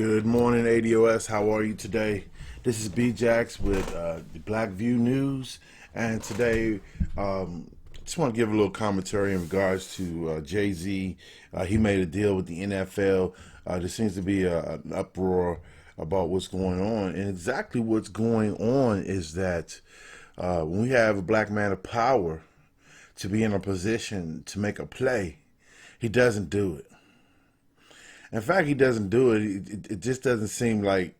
Good morning, ADOS. How are you today? This is B-Jax with the Black View News, and today just want to give a little commentary in regards to Jay-Z. He made a deal with the NFL. There seems to be an uproar about what's going on, and exactly what's going on is that when we have a black man of power to be in a position to make a play, he doesn't do it. In fact, he doesn't do it. It just doesn't seem like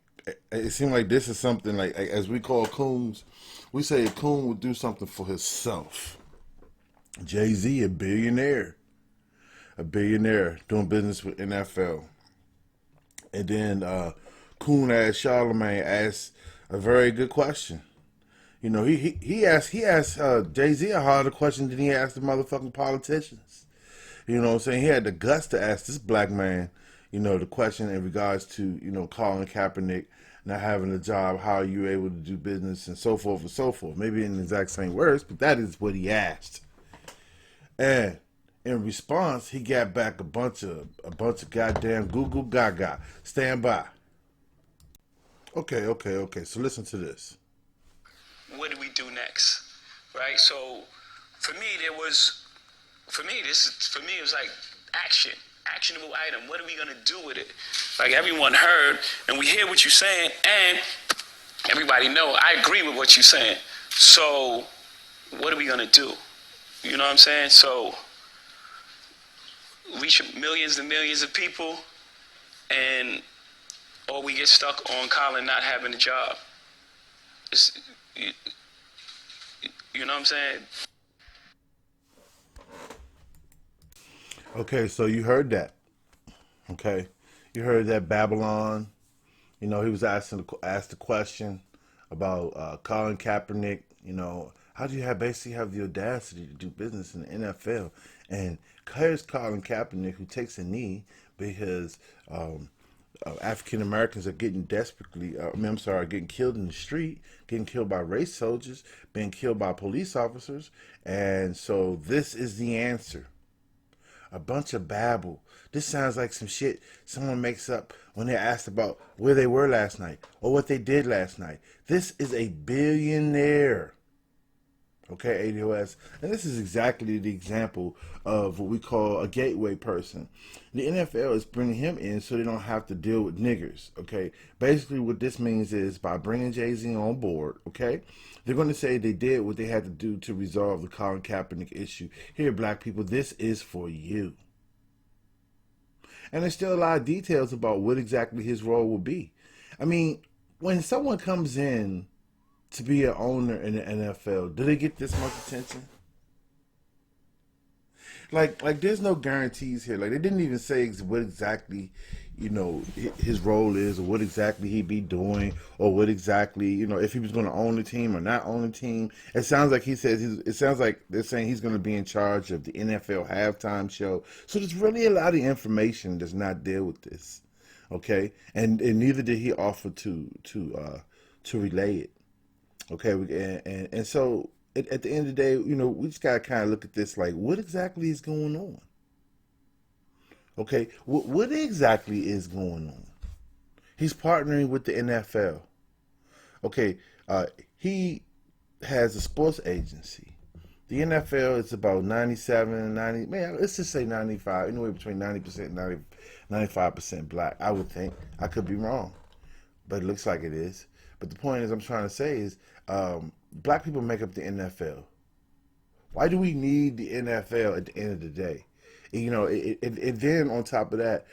it seems like this is something like as we call coons. We say a coon would do something for himself. Jay-Z, a billionaire doing business with NFL, and then coon ass Charlemagne asked a very good question. You know, he asked Jay-Z a harder question than he asked the motherfucking politicians. You know what I'm saying? He had the guts to ask this black man, the question in regards to, Colin Kaepernick not having a job, how are you able to do business, and so forth and so forth. Maybe in the exact same words, but that is what he asked. And in response, he got back a bunch of goddamn Google Gaga. Stand by. Okay. So listen to this. What do we do next? Right? So for me, it was like actionable item. What are we gonna do with it? Like everyone heard, and we hear what you're saying, and everybody know I agree with what you're saying. So what are we gonna do? You know what I'm saying? So reach millions and millions of people, or we get stuck on Colin not having a job. You know what I'm saying? Okay, so you heard that. Okay, you heard that Babylon. He was asked the question about Colin Kaepernick. How do you basically have the audacity to do business in the NFL? And here's Colin Kaepernick, who takes a knee because African Americans are getting getting killed in the street, getting killed by race soldiers, being killed by police officers, and so this is the answer. A bunch of babble. This sounds like some shit someone makes up when they're asked about where they were last night or what they did last night. This is a billionaire. Okay, ADOS. And this is exactly the example of what we call a gateway person. The NFL is bringing him in so they don't have to deal with niggers. Okay, basically what this means is by bringing Jay-Z on board, okay, they're going to say they did what they had to do to resolve the Colin Kaepernick issue. Here, black people, this is for you. And there's still a lot of details about what exactly his role will be. I mean, when someone comes in to be an owner in the NFL, do they get this much attention? Like there's no guarantees here. Like they didn't even say what exactly, his role is, or what exactly he'd be doing, or what exactly, if he was going to own the team or not own the team. It sounds like it sounds like they're saying he's going to be in charge of the NFL halftime show. So there's really a lot of information does not deal with this, okay? And neither did he offer to relay it. Okay, and so at the end of the day, we just gotta kind of look at this like, what exactly is going on? Okay, what exactly is going on? He's partnering with the NFL. Okay, he has a sports agency. The NFL is about 97, 90, man, let's just say 95, anywhere between 90% and 95% black, I would think. I could be wrong, but it looks like it is. But the point is, I'm trying to say is, black people make up the NFL. Why do we need the NFL at the end of the day? And then on top of that,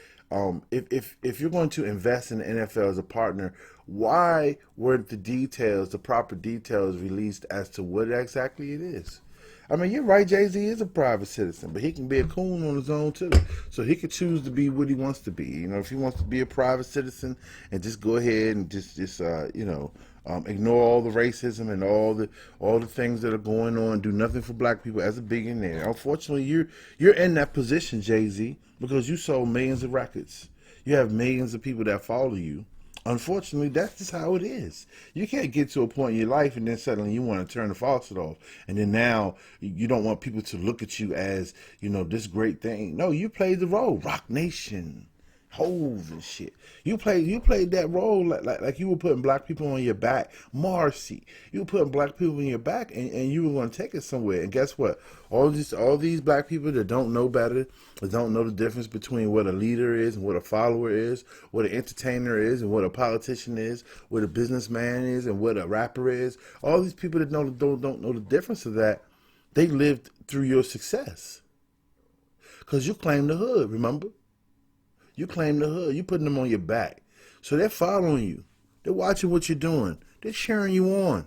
if you're going to invest in the NFL as a partner, why weren't the proper details released as to what exactly it is? I mean, you're right, Jay-Z is a private citizen, but he can be a coon on his own too. So he could choose to be what he wants to be. If he wants to be a private citizen and just go ahead and just ignore all the racism and all the things that are going on, do nothing for black people as a billionaire. Unfortunately, you're in that position, Jay-Z, because you sold millions of records. You have millions of people that follow you. Unfortunately, that's just how it is. You can't get to a point in your life and then suddenly you want to turn the faucet off. And then now you don't want people to look at you as, this great thing. No, you played the role. Rock Nation. Hove and shit. You played that role like you were putting black people on your back. Marcy, you were putting black people on your back, and you were going to take it somewhere. And guess what? All these black people that don't know better, that don't know the difference between what a leader is and what a follower is, what an entertainer is and what a politician is, what a businessman is and what a rapper is. All these people that don't know the difference of that, they lived through your success because you claim the hood. Remember? You claim the hood. You putting them on your back. So they're following you. They're watching what you're doing. They're cheering you on.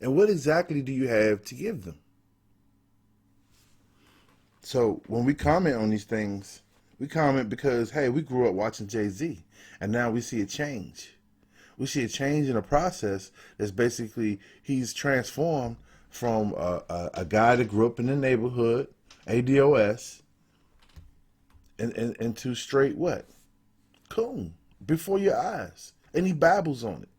And what exactly do you have to give them? So when we comment on these things, we comment because, hey, we grew up watching Jay-Z. And now we see a change. We see a change in a process that's basically, he's transformed from a guy that grew up in the neighborhood, ADOS, and into straight what? Coon. Before your eyes. And he babbles on it.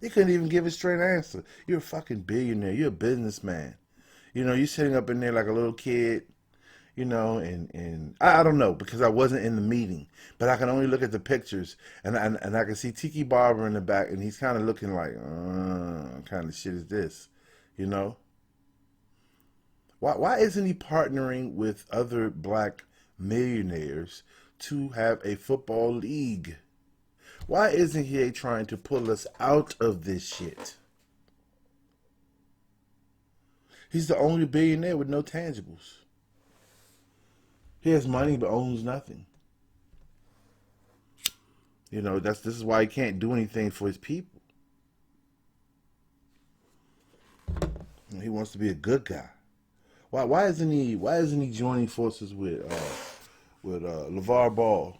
He couldn't even give a straight answer. You're a fucking billionaire. You're a businessman. You're sitting up in there like a little kid, and I don't know because I wasn't in the meeting, but I can only look at the pictures and I can see Tiki Barber in the back and he's kind of looking like, kind of shit is this, you know? Why isn't he partnering with other black millionaires to have a football league? Why isn't he trying to pull us out of this shit? He's the only billionaire with no tangibles. He has money but owns nothing. This is why he can't do anything for his people. He wants to be a good guy. Why isn't he joining forces with LeVar Ball?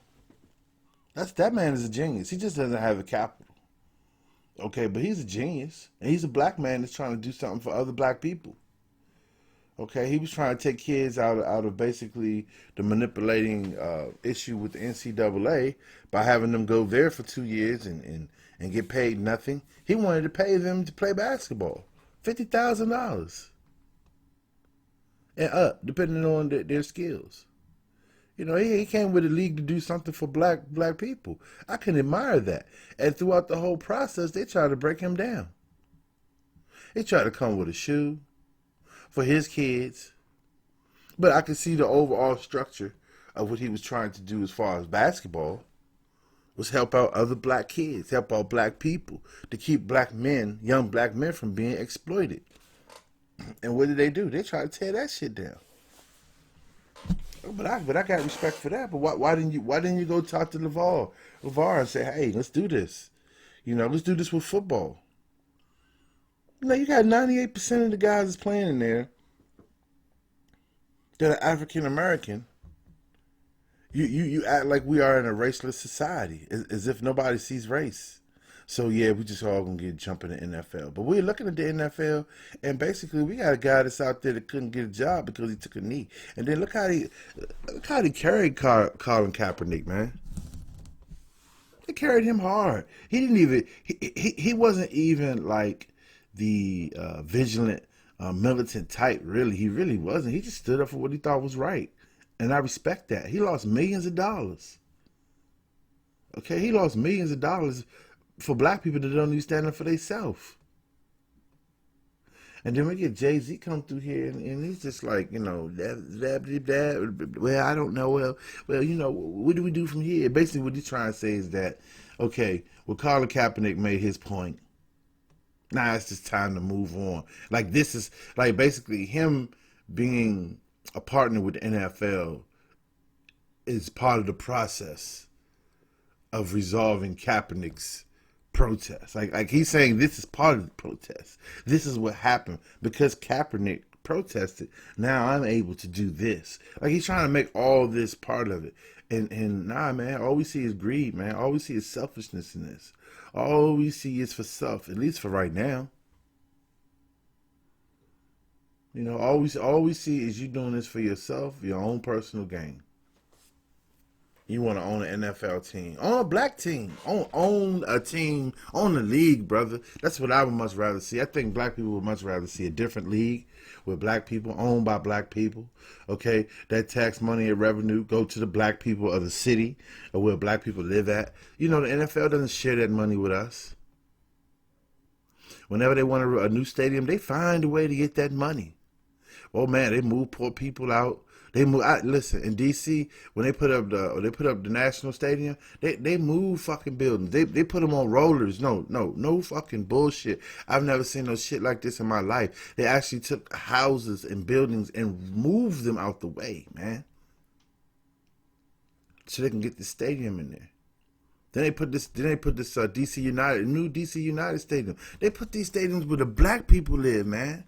That man is a genius. He just doesn't have the capital. Okay, but he's a genius. And he's a black man that's trying to do something for other black people. Okay, he was trying to take kids out of basically the manipulating issue with the NCAA by having them go there for 2 years and get paid nothing. He wanted to pay them to play basketball, $50,000 and up, depending on their skills. He came with a league to do something for black people. I can admire that. And throughout the whole process, they tried to break him down. They tried to come with a shoe for his kids. But I could see the overall structure of what he was trying to do as far as basketball was help out other black kids, help out black people, to keep black men, young black men, from being exploited. And what did they do? They tried to tear that shit down. But I got respect for that. But why didn't you go talk to LeVar and say, hey, let's do this. Let's do this with football. You got 98% of the guys that's playing in there that are African American. You act like we are in a raceless society, as if nobody sees race. So yeah, we just all gonna get jump in the NFL. But we're looking at the NFL, and basically we got a guy that's out there that couldn't get a job because he took a knee. And then look how he carried Colin Kaepernick, man. They carried him hard. He didn't even he wasn't even like the vigilant militant type. Really, he really wasn't. He just stood up for what he thought was right, and I respect that. He lost millions of dollars. Okay, he lost millions of dollars for black people that don't even stand up for themselves. And then we get Jay-Z come through here, and he's just like, well, I don't know. Well, what do we do from here? Basically, what he's trying to say is that, okay, well, Colin Kaepernick made his point. Now it's just time to move on. Like, this is, like, basically him being a partner with the NFL is part of the process of resolving Kaepernick's protest. Like he's saying this is part of the protest. This is what happened because Kaepernick protested. Now I'm able to do this. Like he's trying to make all this part of it. And nah, man, all we see is greed, man. All we see is selfishness in this. All we see is for self, at least for right now. All we see is you doing this for yourself, your own personal gain. You want to own an NFL team, own a black team, own a team, own a league, brother. That's what I would much rather see. I think black people would much rather see a different league with black people, owned by black people. Okay, that tax money and revenue go to the black people of the city or where black people live at. You know, the NFL doesn't share that money with us. Whenever they want a new stadium, they find a way to get that money. Oh man, they move poor people out. They move. Listen, in DC, when they put up the national stadium, they move fucking buildings. They put them on rollers. No fucking bullshit. I've never seen no shit like this in my life. They actually took houses and buildings and moved them out the way, man, so they can get the stadium in there. Then they put this DC United, new DC United stadium. They put these stadiums where the black people live, man,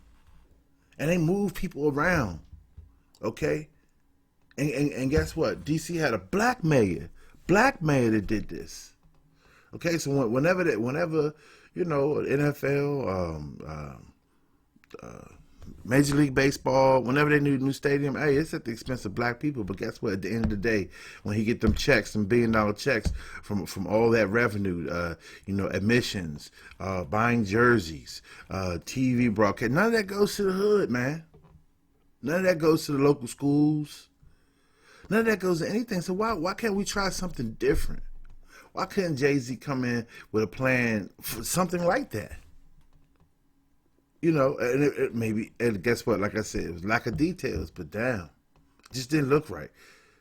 and they move people around. Okay, and guess what? DC had a black mayor that did this. Okay, so whenever you know NFL, Major League Baseball, whenever they need a new stadium, hey, it's at the expense of black people. But guess what? At the end of the day, when he get them checks, some $1 billion checks from all that revenue, admissions, buying jerseys, TV broadcast, none of that goes to the hood, man. None of that goes to the local schools. None of that goes to anything. So why can't we try something different? Why couldn't Jay-Z come in with a plan for something like that? You know, and it maybe, and guess what? Like I said, it was lack of details, but damn, it just didn't look right.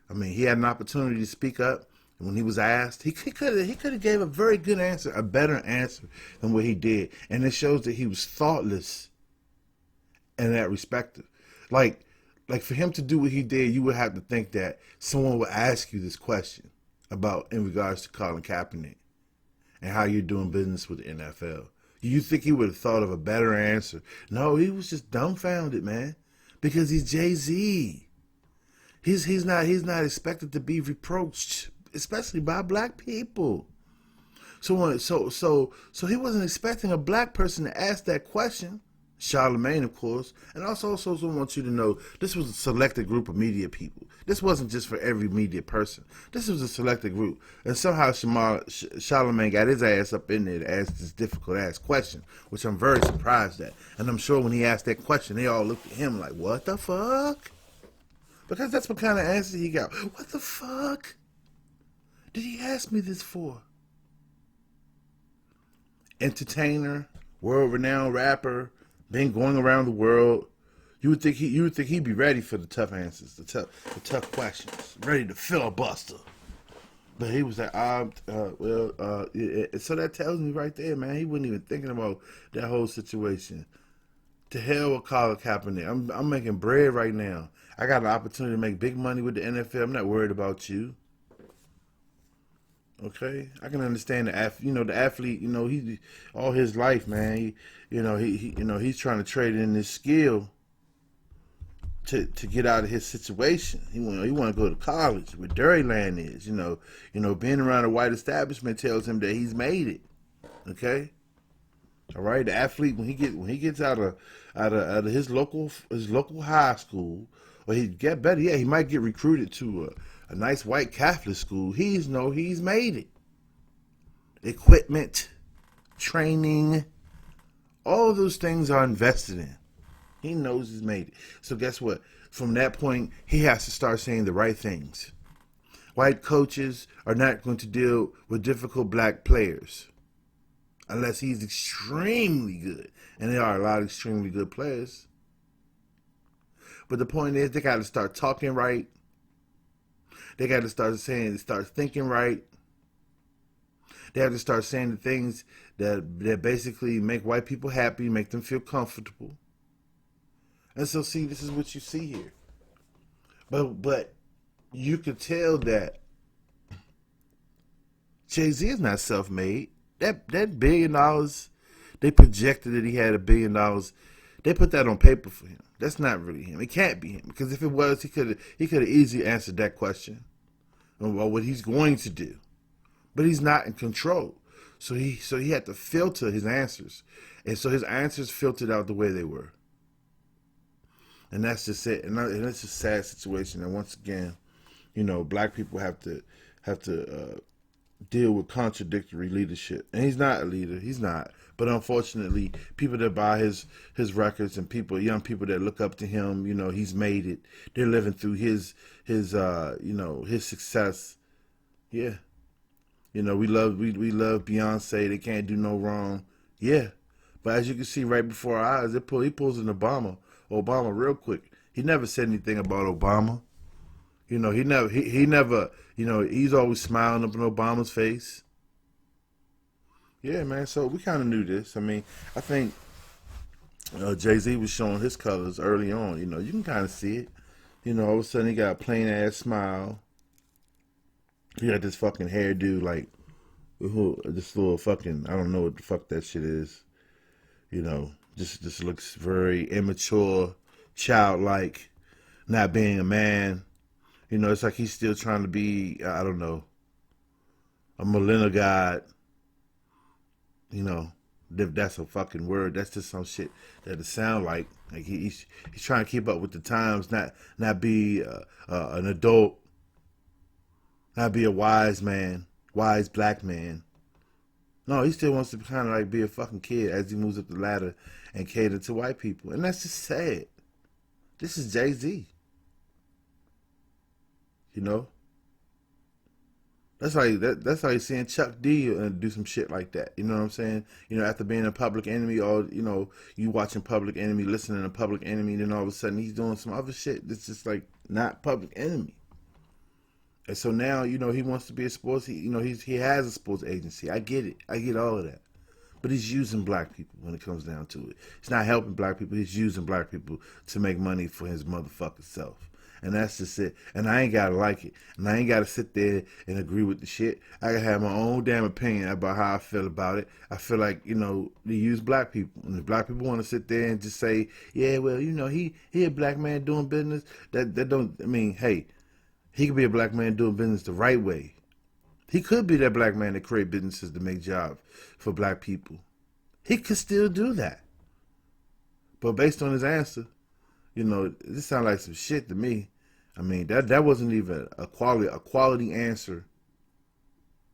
I mean, he had an opportunity to speak up, and when he was asked, he could have gave a very good answer, a better answer than what he did, and it shows that he was thoughtless in that respect. Like for him to do what he did, you would have to think that someone would ask you this question about in regards to Colin Kaepernick and how you're doing business with the NFL. You think he would have thought of a better answer? No, he was just dumbfounded, man, because he's Jay-Z. He's not expected to be reproached, especially by black people. So he wasn't expecting a black person to ask that question. Charlemagne, of course, and also want you to know this was a selected group of media people. This wasn't just for every media person. This was a selected group, and somehow Charlemagne got his ass up in there to ask this difficult ass question, which I'm very surprised at. And I'm sure when he asked that question, they all looked at him like, "What the fuck?" Because that's what kind of answer he got. What the fuck did he ask me this for? Entertainer, world-renowned rapper. Been going around the world. You would think he'd be ready for the tough answers, the tough questions, ready to filibuster. But he was like, so that tells me right there, man, he wasn't even thinking about that whole situation. To hell with Colin Kaepernick. I'm making bread right now. I got an opportunity to make big money with the NFL. I'm not worried about you. Okay, I can understand the athlete. He all his life, man. He's trying to trade in his skill to get out of his situation. He want to go to college where Dairyland is. Being around a white establishment tells him that he's made it. Okay, all right. The athlete when he gets out of his local high school, or he get better. Yeah, he might get recruited to a nice white Catholic school. He's made it. Equipment, training, all of those things are invested in. He knows he's made it. So guess what? From that point, he has to start saying the right things. White coaches are not going to deal with difficult black players unless he's extremely good. And there are a lot of extremely good players. But the point is, they got to start talking right. They got to start thinking right. They have to start saying the things that basically make white people happy, make them feel comfortable. And so, see, this is what you see here. But you could tell that Jay-Z is not self-made. That $1 billion, they projected that he had $1 billion. They put that on paper for him. That's not really him. It can't be him, because if it was, he could have easily answered that question about what he's going to do. But he's not in control. So he had to filter his answers. And so his answers filtered out the way they were. And that's just it. And it's a sad situation. And once again, black people have to deal with contradictory leadership. And he's not a leader. He's not. But unfortunately, people that buy his records and young people that look up to him, he's made it. They're living through his success. Yeah. We love Beyonce. They can't do no wrong. Yeah. But as you can see right before our eyes, he pulls an Obama real quick. He never said anything about Obama. He never, he's always smiling up in Obama's face. Yeah, man. So we kind of knew this. I mean, I think Jay-Z was showing his colors early on. You can kind of see it. All of a sudden he got a plain ass smile. He got this fucking hairdo, like, this little fucking, I don't know what the fuck that shit is. Just looks very immature, childlike, not being a man. It's like he's still trying to be, I don't know, a millennial god. If that's a fucking word, that's just some shit that it sound like. Like he's trying to keep up with the times, not be an adult, not be a wise man, wise black man. No, he still wants to kind of like be a fucking kid as he moves up the ladder and cater to white people, and that's just sad. This is Jay-Z. That's how you seeing Chuck D do some shit like that. You know what I'm saying? After being a Public Enemy, or you watching Public Enemy, listening to Public Enemy, and then all of a sudden he's doing some other shit that's just like not Public Enemy. And so now he wants to be a sports. He has a sports agency. I get it. I get all of that. But he's using black people when it comes down to it. He's not helping black people. He's using black people to make money for his motherfucking self. And that's just it. And I ain't gotta like it. And I ain't gotta sit there and agree with the shit. I gotta have my own damn opinion about how I feel about it. I feel like, they use black people. And if black people want to sit there and just say, yeah, well, he a black man doing business, that don't, I mean, hey, he could be a black man doing business the right way. He could be that black man that create businesses to make jobs for black people. He could still do that. But based on his answer, this sounds like some shit to me. I mean, that wasn't even a quality answer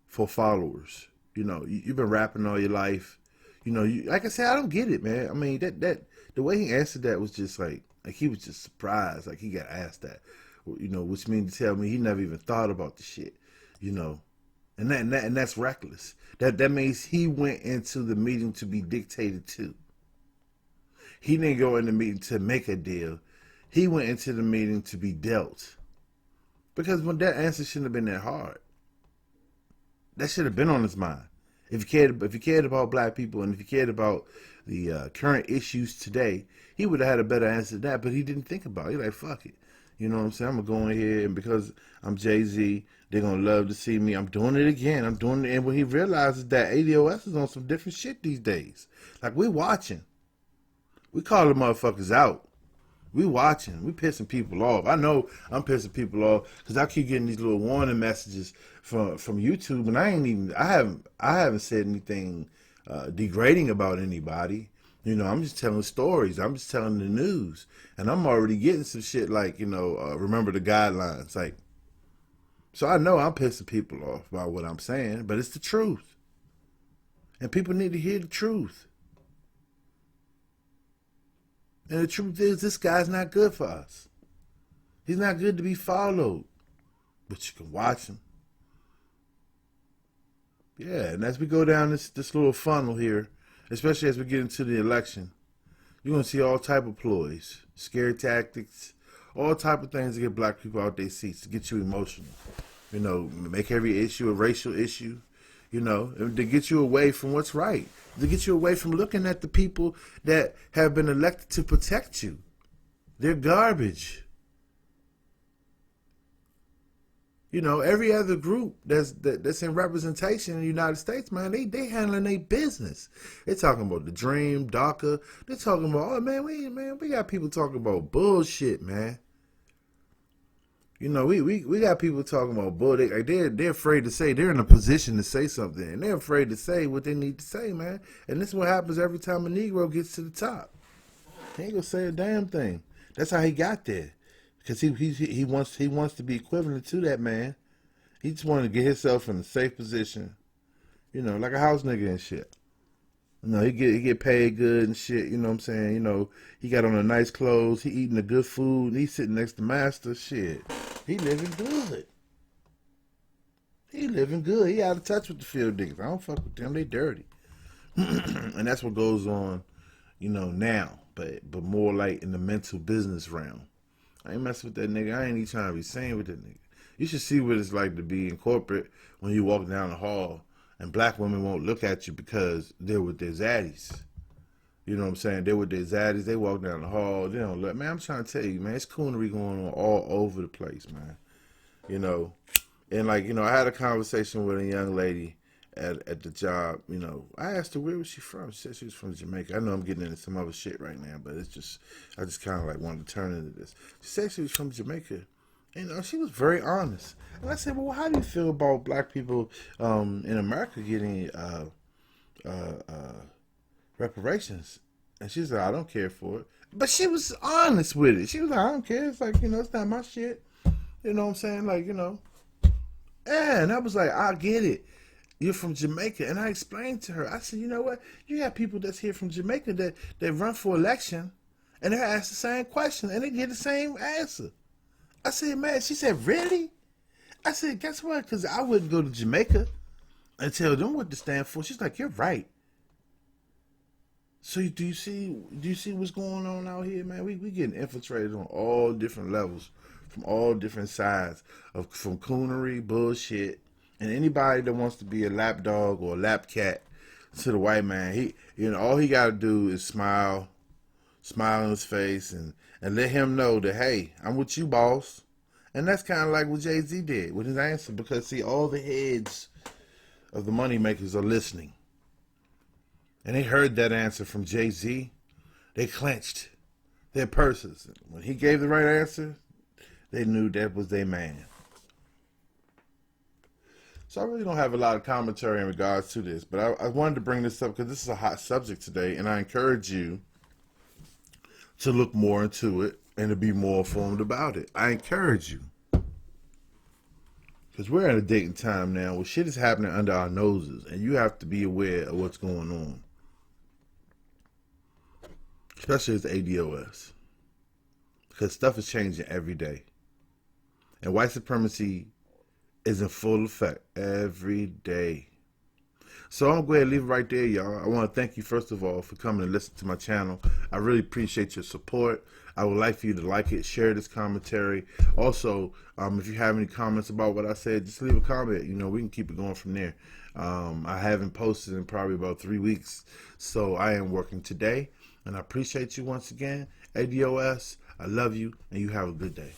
for followers. You've been rapping all your life. Like I said, I don't get it, man. I mean, that the way he answered that was just like he was just surprised, like he got asked that. Which means to tell me he never even thought about the shit. And that's reckless. That means he went into the meeting to be dictated to. He didn't go in the meeting to make a deal. He went into the meeting to be dealt. Because when that answer shouldn't have been that hard. That should have been on his mind. If you cared about black people and if you cared about the current issues today, he would have had a better answer than that. But he didn't think about it. He's like, fuck it. You know what I'm saying? I'm going to go in here, and because I'm Jay-Z, they're going to love to see me. I'm doing it again. I'm doing it. And when he realizes that ADOS is on some different shit these days. Like, we're watching. We call the motherfuckers out. We watching. We pissing people off. I know I'm pissing people off because I keep getting these little warning messages from YouTube, and I haven't said anything degrading about anybody. I'm just telling stories. I'm just telling the news, and I'm already getting some shit like remember the guidelines. Like, so I know I'm pissing people off by what I'm saying, but it's the truth, and people need to hear the truth. And the truth is, this guy's not good for us. He's not good to be followed. But you can watch him. Yeah, and as we go down this little funnel here, especially as we get into the election, you're going to see all type of ploys, scare tactics, all type of things to get black people out their seats, to get you emotional. Make every issue a racial issue, to get you away from what's right. To get you away from looking at the people that have been elected to protect you. They're garbage. Every other group that's in representation in the United States, man, they handling their business. They talking about the dream, DACA. They talking about, oh man, we got people talking about bullshit, man. We got people talking about bull. They're afraid to say. They're in a position to say something, and they're afraid to say what they need to say, man. And this is what happens every time a Negro gets to the top. He ain't gonna say a damn thing. That's how he got there, because he wants to be equivalent to that man. He just wanted to get himself in a safe position, like a house nigga and shit. He get paid good and shit. You know what I'm saying? He got on the nice clothes. He eating the good food. And he sitting next to master. Shit, he living good. He living good. He out of touch with the field niggas. I don't fuck with them. They dirty. And that's what goes on, now. But more like in the mental business realm. I ain't messing with that nigga. I ain't even trying to be sane with that nigga. You should see what it's like to be in corporate when you walk down the hall and black women won't look at you because they're with their zaddies. You know what I'm saying? They're with their zaddies. They walk down the hall. They don't look. Man, I'm trying to tell you, man, it's coonery going on all over the place, man. And I had a conversation with a young lady at the job. I asked her where was she from. She said she was from Jamaica. I know I'm getting into some other shit right now, but I just kind of like wanted to turn into this. She said she was from Jamaica. She was very honest. And I said, well, how do you feel about black people in America getting reparations? And she said, I don't care for it. But she was honest with it. She was like, I don't care. It's like, it's not my shit. You know what I'm saying? Like, yeah, and I was like, I get it. You're from Jamaica. And I explained to her, I said, you know what? You have people that's here from Jamaica that run for election, and they're asked the same question, and they get the same answer. I said, man, she said, really? I said, guess what? Because I wouldn't go to Jamaica and tell them what to stand for. She's like, you're right. So do you see what's going on out here, man? We getting infiltrated on all different levels, from all different sides, from coonery, bullshit, and anybody that wants to be a lapdog or a lap cat to the white man, all he got to do is smile in his face, and let him know that, hey, I'm with you, boss. And that's kind of like what Jay-Z did with his answer, because, see, all the heads of the moneymakers are listening. And they heard that answer from Jay-Z. They clenched their purses. When he gave the right answer, they knew that was their man. So I really don't have a lot of commentary in regards to this, but I wanted to bring this up because this is a hot subject today, and I encourage you to look more into it and to be more informed about it. I encourage you. Because we're in a dating time now where shit is happening under our noses, and you have to be aware of what's going on. Especially as ADOS. Because stuff is changing every day. And white supremacy is in full effect every day. So I'm going to go ahead and leave it right there, y'all. I want to thank you, first of all, for coming and listening to my channel. I really appreciate your support. I would like for you to like it, share this commentary. Also, if you have any comments about what I said, just leave a comment. We can keep it going from there. I haven't posted in probably about 3 weeks, so I am working today. And I appreciate you once again. ADOS, I love you, and you have a good day.